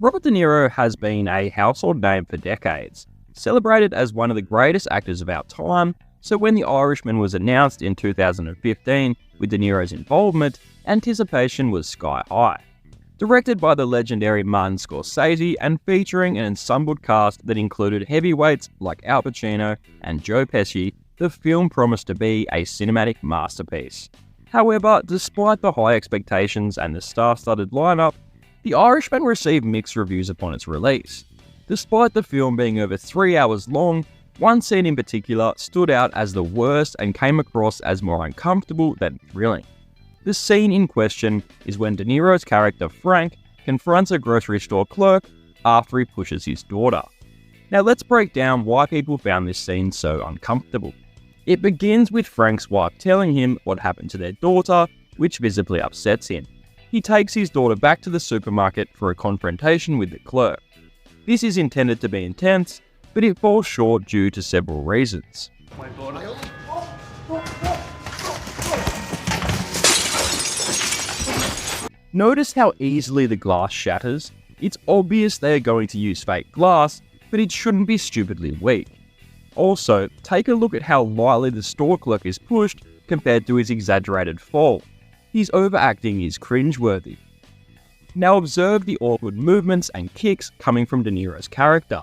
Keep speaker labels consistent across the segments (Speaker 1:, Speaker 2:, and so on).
Speaker 1: Robert De Niro has been a household name for decades, celebrated as one of the greatest actors of our time, so when The Irishman was announced in 2015 with De Niro's involvement, anticipation was sky high. Directed by the legendary Martin Scorsese and featuring an ensemble cast that included heavyweights like Al Pacino and Joe Pesci, the film promised to be a cinematic masterpiece. However, despite the high expectations and the star-studded lineup, The Irishman received mixed reviews upon its release. Despite the film being over 3 hours long, one scene in particular stood out as the worst and came across as more uncomfortable than thrilling. The scene in question is when De Niro's character Frank confronts a grocery store clerk after he pushes his daughter. Now let's break down why people found this scene so uncomfortable. It begins with Frank's wife telling him what happened to their daughter, which visibly upsets him. He takes his daughter back to the supermarket for a confrontation with the clerk. This is intended to be intense, but it falls short due to several reasons. Notice how easily the glass shatters. It's obvious they are going to use fake glass, but it shouldn't be stupidly weak. Also, take a look at how lightly the store clerk is pushed compared to his exaggerated fall. His overacting is cringeworthy. Now observe the awkward movements and kicks coming from De Niro's character.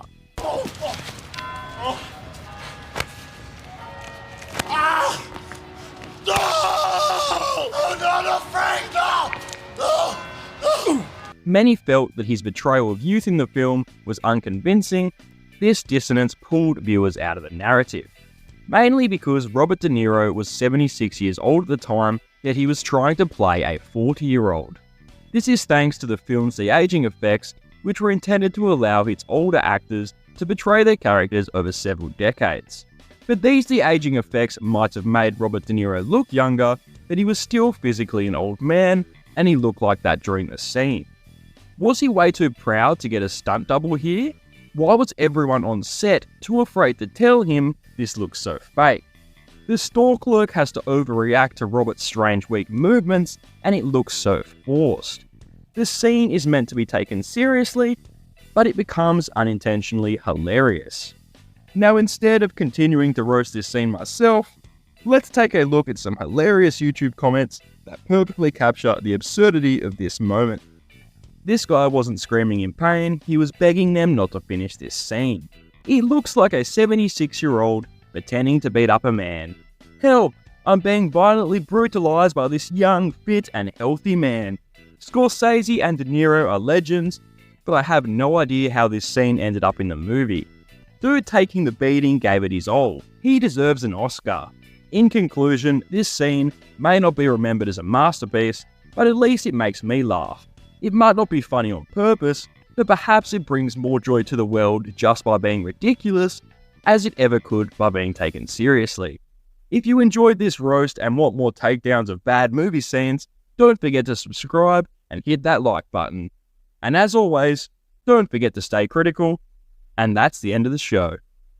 Speaker 1: Many felt that his portrayal of youth in the film was unconvincing. This dissonance pulled viewers out of the narrative. Mainly because Robert De Niro was 76 years old at the time, yet he was trying to play a 40-year-old. This is thanks to the film's de-aging effects, which were intended to allow its older actors to portray their characters over several decades. But these de-aging effects might have made Robert De Niro look younger, but he was still physically an old man, and he looked like that during the scene. Was he way too proud to get a stunt double here? Why was everyone on set too afraid to tell him this looks so fake? The store clerk has to overreact to Robert's strange weak movements, and it looks so forced. The scene is meant to be taken seriously, but it becomes unintentionally hilarious. Now, instead of continuing to roast this scene myself, let's take a look at some hilarious YouTube comments that perfectly capture the absurdity of this moment. This guy wasn't screaming in pain, he was begging them not to finish this scene. He looks like a 76-year-old pretending to beat up a man. Help! I'm being violently brutalized by this young, fit and healthy man. Scorsese and De Niro are legends, but I have no idea how this scene ended up in the movie. Dude taking the beating gave it his all. He deserves an Oscar. In conclusion, this scene may not be remembered as a masterpiece, but at least it makes me laugh. It might not be funny on purpose, but perhaps it brings more joy to the world just by being ridiculous, as it ever could by being taken seriously. If you enjoyed this roast and want more takedowns of bad movie scenes, don't forget to subscribe and hit that like button. And as always, don't forget to stay critical, and that's the end of the show.